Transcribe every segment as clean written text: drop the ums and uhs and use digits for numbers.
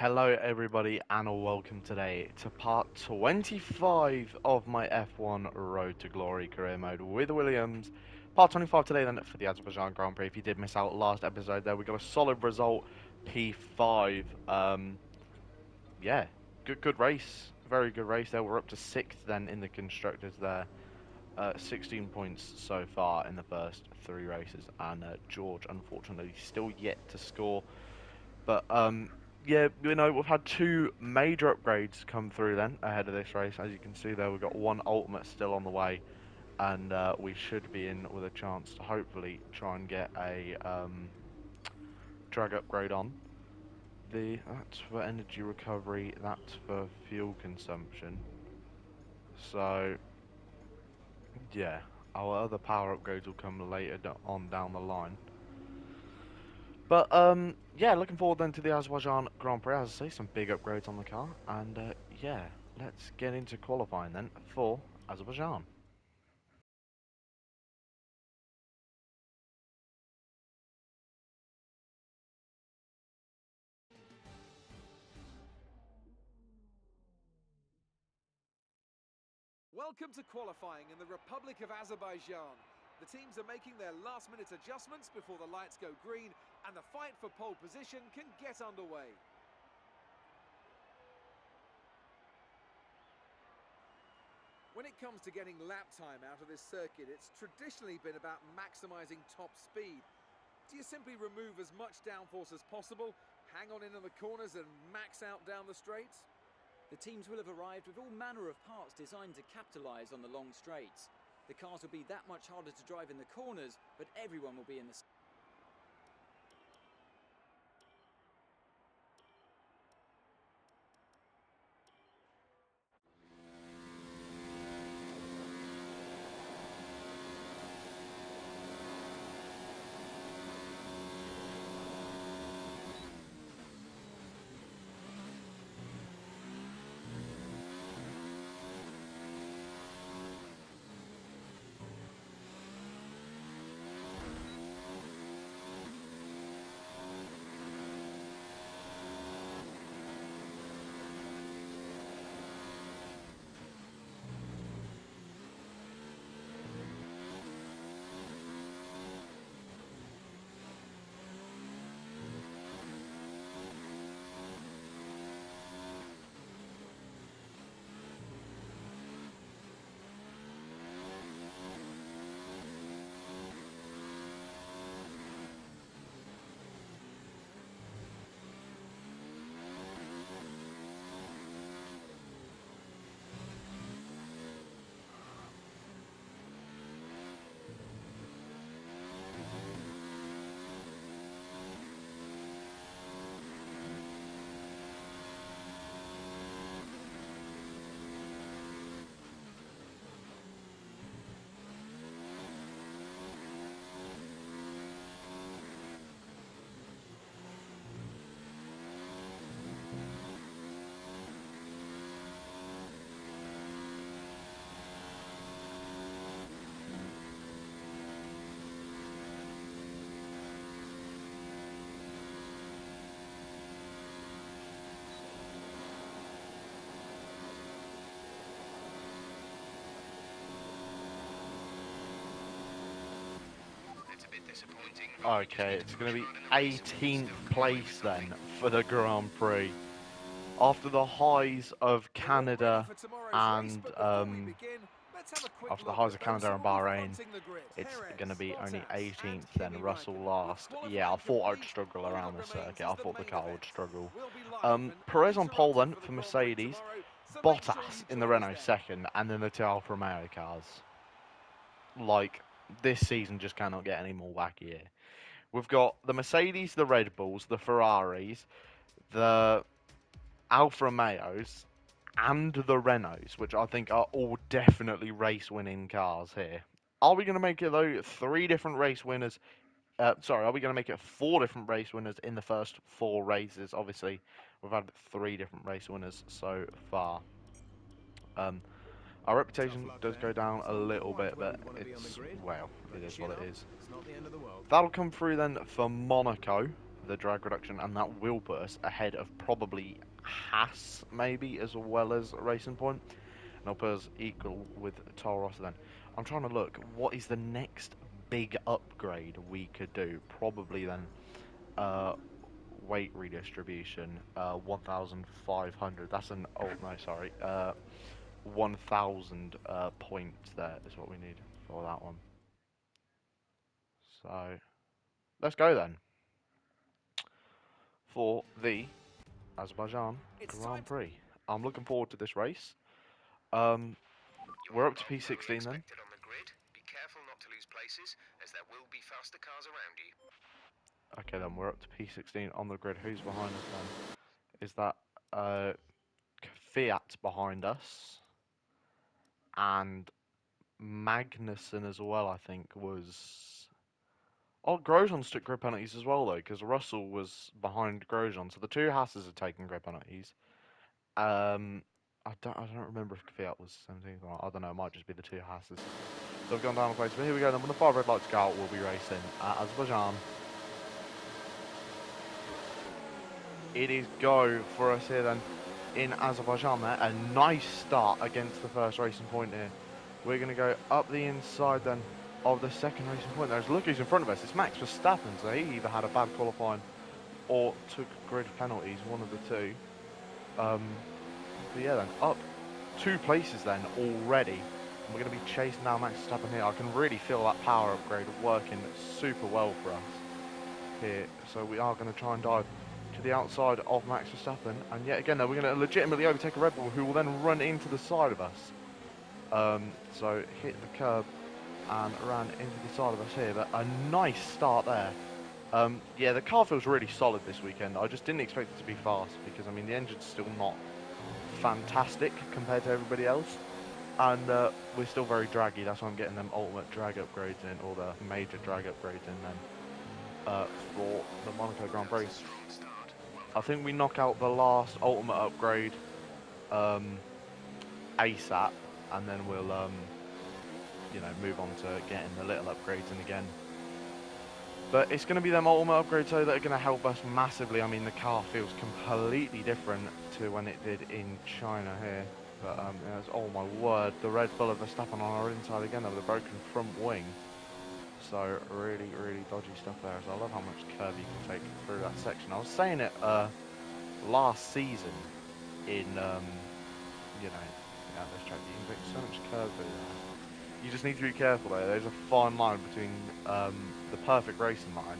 Hello everybody and welcome today to part 25 of my F1 Road to Glory career mode with Williams. Part 25 today then for the Azerbaijan Grand Prix. If you did miss out last episode there, we got a solid result, P5. Yeah, good race, very good race there. We're up to 6th then in the Constructors there. 16 points so far in the first 3 races, and George unfortunately still yet to score. But yeah, we've had two major upgrades come through then ahead of this race. As you can see there, we've got one ultimate still on the way, and we should be in with a chance to hopefully try and get a drag upgrade on. That's for energy recovery, that's for fuel consumption. So yeah, our other power upgrades will come later on down the line. But yeah, looking forward then to the Azerbaijan Grand Prix. As I say, some big upgrades on the car, and yeah, let's get into qualifying then for Azerbaijan. Welcome to qualifying in the Republic of Azerbaijan. The teams are making their last-minute adjustments before the lights go green, and the fight for pole position can get underway. When it comes to getting lap time out of this circuit, it's traditionally been about maximising top speed. Do you simply remove as much downforce as possible, hang on in the corners and max out down the straights? The teams will have arrived with all manner of parts designed to capitalise on the long straights. The cars will be that much harder to drive in the corners, but everyone will be in the... Okay, it's going to be 18th place then for the Grand Prix. After the highs of We're all ready Canada for tomorrow's race, and but before we begin, let's have a quick after the look highs at of those Canada who and will be Bahrain, fronting the grid. it's going to Perez, be only Bottas, and 18th then. Kimi Russell Raikkonen. With last. Yeah, I qualifying thought I'd complete, struggle all around that this remains circuit. is I the thought the main car would event. struggle. We'll be live and Perez on pole uninterrupted then for the for Grand Prix Mercedes. tomorrow, so make sure Bottas you in the join us Renault then. second, and then the two Alfa Romeo cars. Like, this season just cannot get any more wacky here. We've got the Mercedes, the Red Bulls, the Ferraris, the Alfa Romeos, and the Renaults, which I think are all definitely race-winning cars here. Are we going to make it, though, three different race winners? Sorry, are we going to make it four different race winners in the first four races? Obviously, we've had three different race winners so far. Um, our reputation does go down a little bit, but it's, well, it is what it is. That'll come through then for Monaco the drag reduction, and that will put us ahead of probably Haas, maybe, as well as Racing Point. And it'll put us equal with Toro Rosso then. I'm trying to look, what is the next big upgrade we could do? Probably then, weight redistribution, 1,500. That's an, oh no, sorry, 1,000 points there is what we need for that one. So, let's go then for the Azerbaijan It's time Grand to Prix. I'm looking forward to this race. Um, we're up to You're not P16 then. expected on the grid. Be careful not to lose places, as there will be faster cars around you. Okay then, we're up to P16 on the grid. Who's behind us then? Is that uh, Fiat behind us? And Magnussen as well, I think, was... Oh, Grosjean's took grid penalties as well, though, because Russell was behind Grosjean. So the two Hasses are taking grid penalties. I don't remember if Fiat was 17th or not. I don't know, it might just be the two Hasses. So we've gone down the place, but here we go. Then when the 5 red lights go out, we'll be racing at Azerbaijan. It is go for us here then in Azerbaijan there. A nice start against the first Racing Point here. We're going to go up the inside then of the second Racing Point. There's look who's in front of us. It's Max Verstappen. So he either had a bad qualifying or took grid penalties, one of the two. But yeah then, up 2 places then already. And we're going to be chasing down Max Verstappen here. I can really feel that power upgrade working super well for us here. So we are going to try and dive to the outside of Max Verstappen. And yet again, though, we're going to legitimately overtake a Red Bull who will then run into the side of us. So hit the curb and ran into the side of us here. But a nice start there. Yeah, the car feels really solid this weekend. I just didn't expect it to be fast because, I mean, the engine's still not fantastic compared to everybody else. And we're still very draggy. That's why I'm getting them ultimate drag upgrades in, or the major drag upgrades in then for the Monaco Grand Prix. I think we knock out the last ultimate upgrade ASAP, and then we'll move on to getting the little upgrades in again. But it's going to be them ultimate upgrades though that are going to help us massively. I mean, the car feels completely different to when it did in China here. But oh my word, the Red Bull of Verstappen on our inside again with a broken front wing. So really, really dodgy stuff there. So I love how much curve you can take through that section. I was saying it last season in this track. You can take so much curve through there. You just need to be careful though. There's a fine line between the perfect racing line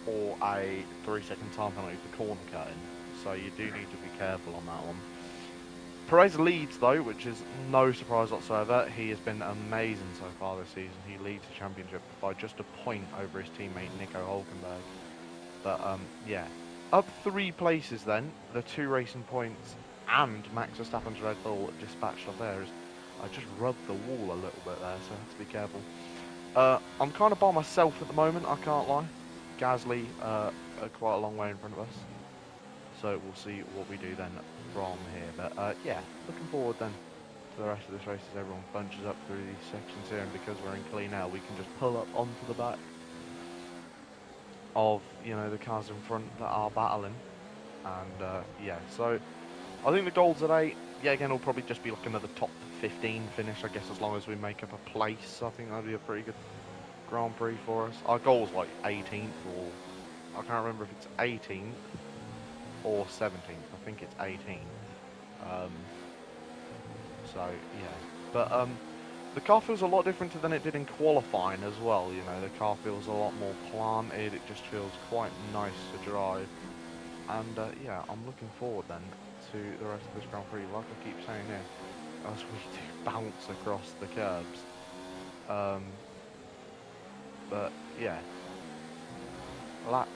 or a 3-second time penalty for corner cutting. So you do need to be careful on that one. Perez leads though, which is no surprise whatsoever. He has been amazing so far this season. He leads the championship by just a point over his teammate Nico Hulkenberg. But yeah, up 3 places then. The 2 Racing Points and Max Verstappen's Red Bull dispatched off there. I just rubbed the wall a little bit there, so I have to be careful. I'm kind of by myself at the moment, I can't lie. Gasly are quite a long way in front of us. So we'll see what we do then from here. But yeah, looking forward then to the rest of this race as everyone bunches up through these sections here. And because we're in clean air, we can just pull up onto the back of, the cars in front that are battling. And yeah, so I think the goal today, yeah, again, will probably just be like another top 15 finish, I guess, as long as we make up a place. I think that'd be a pretty good Grand Prix for us. Our goal's like 18th, or I can't remember if it's 18th or 17th. I think it's 18th. So yeah, but the car feels a lot different than it did in qualifying as well. The car feels a lot more planted. It just feels quite nice to drive. And yeah, I'm looking forward then to the rest of this Grand Prix. Like I keep saying here, as we do bounce across the curbs. But yeah, lap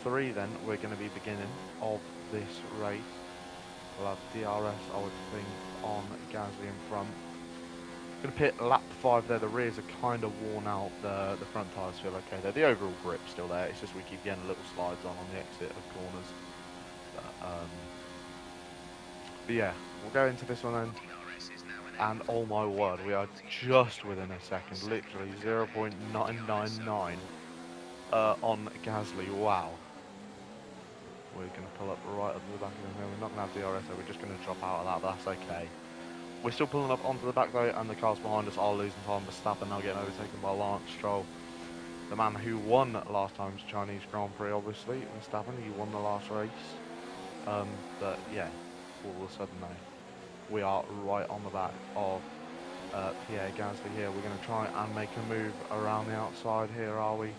3 then, we're going to be beginning of this race. We'll have DRS, I would think, on Gasly in front. Going to pit lap 5 there. The rears are kind of worn out. The front tyres feel okay there. The overall grip's still there. It's just we keep getting little slides on the exit of corners. But yeah, we'll go into this one then. And oh my word, we are just within a second, literally 0.999 on Gasly. Wow. We're going to pull up right up to the back of the hill. We're not going to have DRS, so we're just going to drop out of that, but that's okay. We're still pulling up onto the back though, and the cars behind us are losing time. Verstappen now getting overtaken by Lance Stroll, the man who won last time's Chinese Grand Prix, obviously. Verstappen, he won the last race. But yeah, all of a sudden though, we are right on the back of Pierre Gasly here. We're going to try and make a move around the outside here, are we?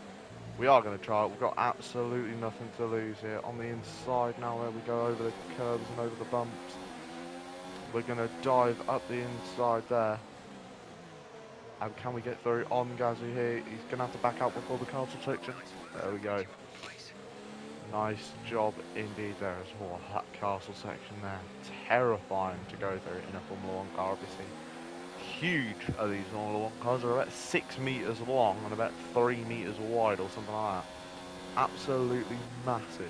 We are going to try it. We've got absolutely nothing to lose here. On the inside now, where we go over the curbs and over the bumps, we're going to dive up the inside there. And can we get through on Gasly here? He's going to have to back out before the castle section. There we go. Nice job indeed there as well. That castle section there. Terrifying to go through in a Formula 1 car, obviously. Huge are these Formula 1 cars. They're about 6 metres long and about 3 metres wide or something like that. Absolutely massive.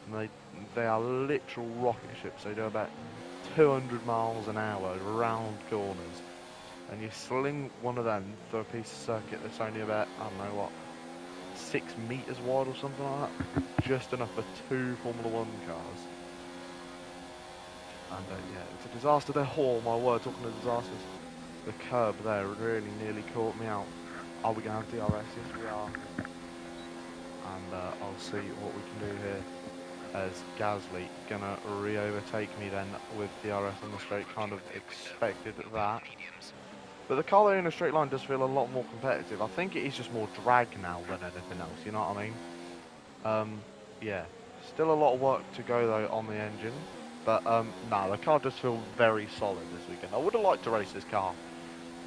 And they are literal rocket ships. They do about 200 miles an hour round corners. And you sling one of them through a piece of circuit that's only about, I don't know what, 6 metres wide or something like that. Just enough for 2 Formula 1 cars. And yeah, it's a disaster there. Oh my word, talking of disasters. The curb there really nearly caught me out. Are we going to have DRS? Yes, we are. And I'll see what we can do here. As Gasly gonna re-overtake me then with DRS on the straight. Kind of expected that. But the car there in a straight line does feel a lot more competitive. I think it is just more drag now than anything else, you know what I mean? Yeah. Still a lot of work to go though on the engine. But no, the car does feel very solid this weekend. I would have liked to race this car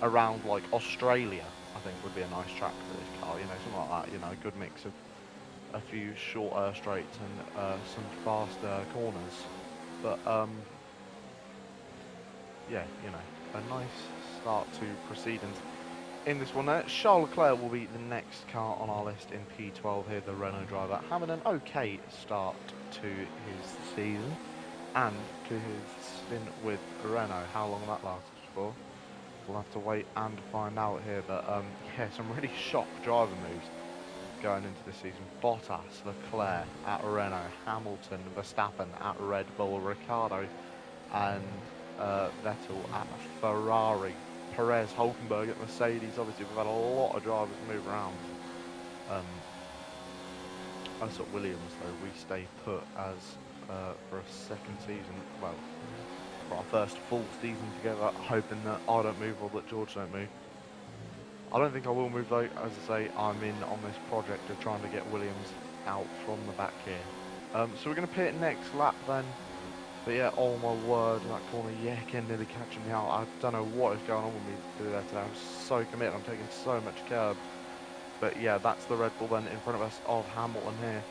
around like Australia. I think would be a nice track for this car, you know, something like that, you know, a good mix of a few shorter straights and some faster corners. But yeah, you know, a nice start to proceedings in this one there. Charles Leclerc will be the next car on our list in P12 here, the Renault driver, having an okay start to his season and to his stint with Renault. How long that lasted for, we'll have to wait and find out here. But yeah, some really shock driver moves going into the season. Bottas, Leclerc at Renault, Hamilton, Verstappen at Red Bull, Ricciardo and Vettel at Ferrari, Perez, Hulkenberg at Mercedes. Obviously, we've had a lot of drivers move around. Us at Williams, though, we stay put as for a second season. Well, for our first full season together, hoping that I don't move or that George don't move. I don't think I will move though. As I say, I'm in on this project of trying to get Williams out from the back here. So we're going to pit next lap then. But yeah, oh my word, that corner yet again nearly catching me out. I don't know what is going on with me there today. I'm so committed, I'm taking so much curb. But yeah, that's the Red Bull then in front of us of Hamilton here.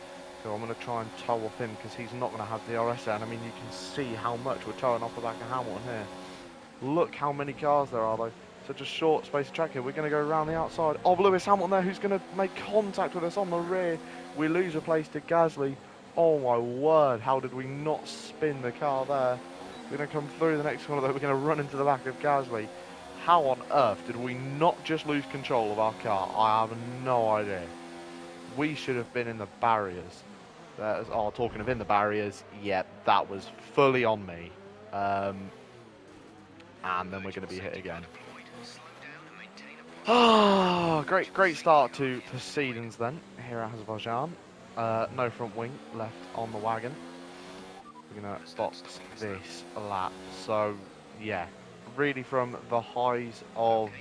So I'm going to try and tow off him because he's not going to have DRS there. And I mean, you can see how much we're towing off the back of Hamilton here. Look how many cars there are though. Such a short space of track here. We're going to go around the outside of Lewis Hamilton there, who's going to make contact with us on the rear. We lose a place to Gasly. Oh my word, how did we not spin the car there? We're going to come through the next corner though. We're going to run into the back of Gasly. How on earth did we not just lose control of our car? I have no idea. We should have been in the barriers. Oh, talking of in the barriers, yeah, that was fully on me. And then we're going to be hit again. Ah, great start to proceedings then here at Azerbaijan. No front wing left on the wagon. We're going to box this lap. So yeah, really from the highs of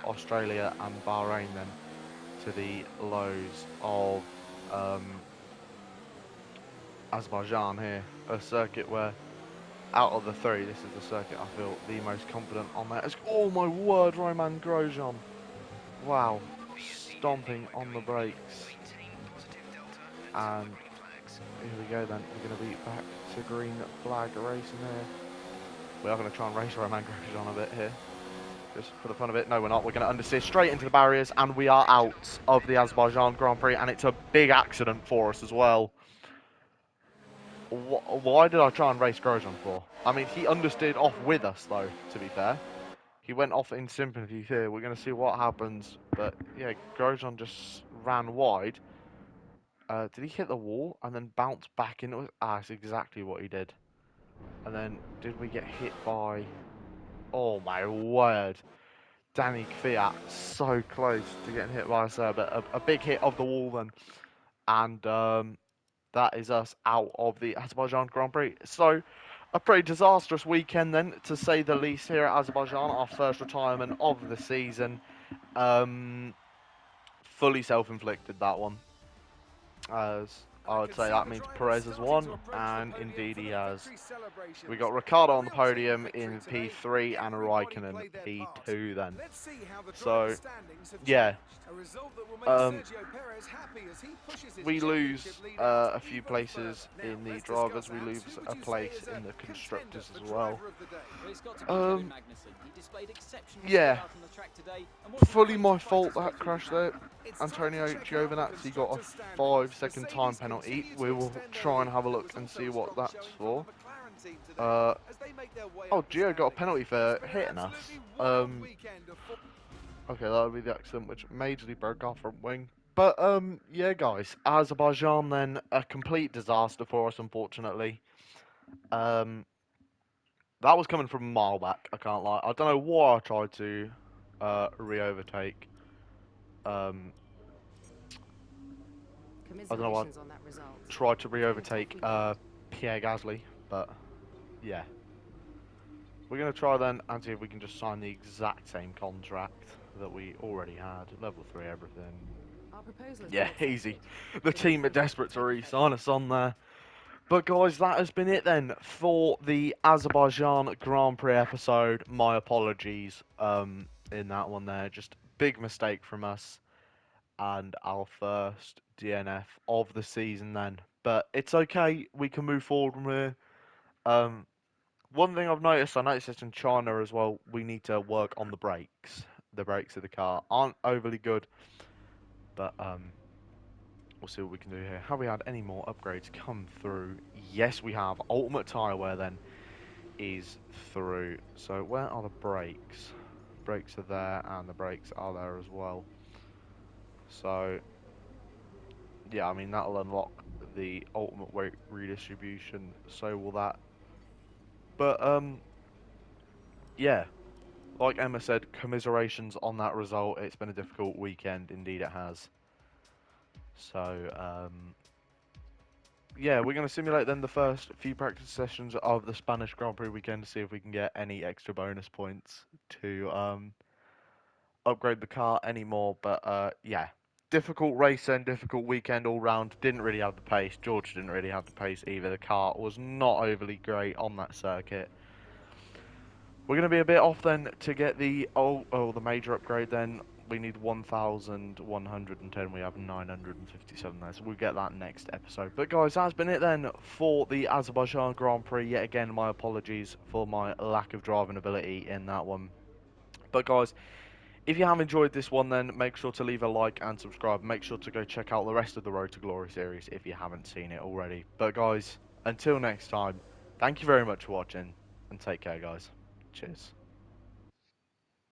Australia and Bahrain then to the lows of Azerbaijan here, a circuit where out of the three, this is the circuit I feel the most confident on there. Oh my word, Roman Grosjean. Wow, stomping on the brakes. And here we go then, we're going to be back to green flag racing here. We are going to try and race Roman Grosjean a bit here. Just for the fun of it. No, we're not. We're going to understeer straight into the barriers and we are out of the Azerbaijan Grand Prix and it's a big accident for us as well. Why did I try and race Grosjean for? I mean, he understeered off with us, though, to be fair. He went off in sympathy here. We're going to see what happens. But, yeah, Grosjean just ran wide. Did he hit the wall and then bounce back into it? Ah, that's exactly what he did. And then did we get hit by? Oh my word! Danny Kvyat so close to getting hit by a Serb, but a big hit of the wall then, and that is us out of the Azerbaijan Grand Prix. So a pretty disastrous weekend then, to say the least, here at Azerbaijan. Our first retirement of the season. Um, Fully self-inflicted, that one. As And I I would can say, see that the means drivers Perez has starting won, to approach the and podium indeed for he the has. victory We celebrations. got Ricardo A on the real team podium victory in today. P3 and Everybody Raikkonen played their in part. P2 then. Let's see how the So, driver standings have yeah, changed. A result that will make um, Sergio Perez happy as he pushes his we championship lose lead out a few even further. places Now, in the let's drivers. discuss, We Ants, lose who would a you say place is in a the contender constructors for as well. driver of the day? Well, it's got to be Kevin Um, Magnussen. He displayed exceptional skill yeah, out on the track today and wasn't fully afraid to my fight fault his way that through the crash pack. there. It's time to Antonio check out the Giovinazzi got a constructors' standings. 5 second time Mercedes penalty. continue to We will extend their try and lead. have a There look was and also see a what strong that's showing from the for. McLaren team today Uh, as they make their way oh, up the Gio got a standings. penalty It's for been an hitting us. absolutely wild weekend of football. Okay, that would be the accident which majorly broke our front wing. But yeah, guys, Azerbaijan then a complete disaster for us, unfortunately. Um, that was coming from a mile back. I can't lie. I don't know why I tried to re-overtake. Um, I don't know why I Commiserations on that result. tried to It's been a tough re-overtake weekend. Pierre Gasly, but yeah, we're gonna try then and see if we can just sign the exact same contract that we already had. Level 3, everything. Our proposal has been Yeah, easy. accepted. The The new team are contract will desperate to take effect. re-sign us on there. But guys, that has been it then for the Azerbaijan Grand Prix episode. My apologies in that one there. Just big mistake from us and our first DNF of the season then. But it's okay, we can move forward from here. Um, One thing I noticed this in China as well, we need to work on the brakes. The brakes of the car aren't overly good, but we'll see what we can do here. Have we had any more upgrades come through? Yes, we have. Ultimate Tire Wear then is through. So where are the brakes? Brakes are there, and the brakes are there as well. So yeah, I mean that'll unlock the ultimate weight redistribution. So will that. But yeah, like Emma said, commiserations on that result. It's been a difficult weekend, indeed it has. So yeah, we're going to simulate then the first few practice sessions of the Spanish Grand Prix weekend to see if we can get any extra bonus points to upgrade the car anymore. But yeah, difficult race and difficult weekend all round. Didn't really have the pace. George didn't really have the pace either. The car was not overly great on that circuit. We're going to be a bit off then to get the the major upgrade then. We need 1,110. We have 957 there, so we'll get that next episode. But guys, that's been it then for the Azerbaijan Grand Prix. Yet again, my apologies for my lack of driving ability in that one. But guys, if you have enjoyed this one, then make sure to leave a like and subscribe. Make sure to go check out the rest of the Road to Glory series if you haven't seen it already. But guys, until next time, thank you very much for watching, and take care, guys. Cheers.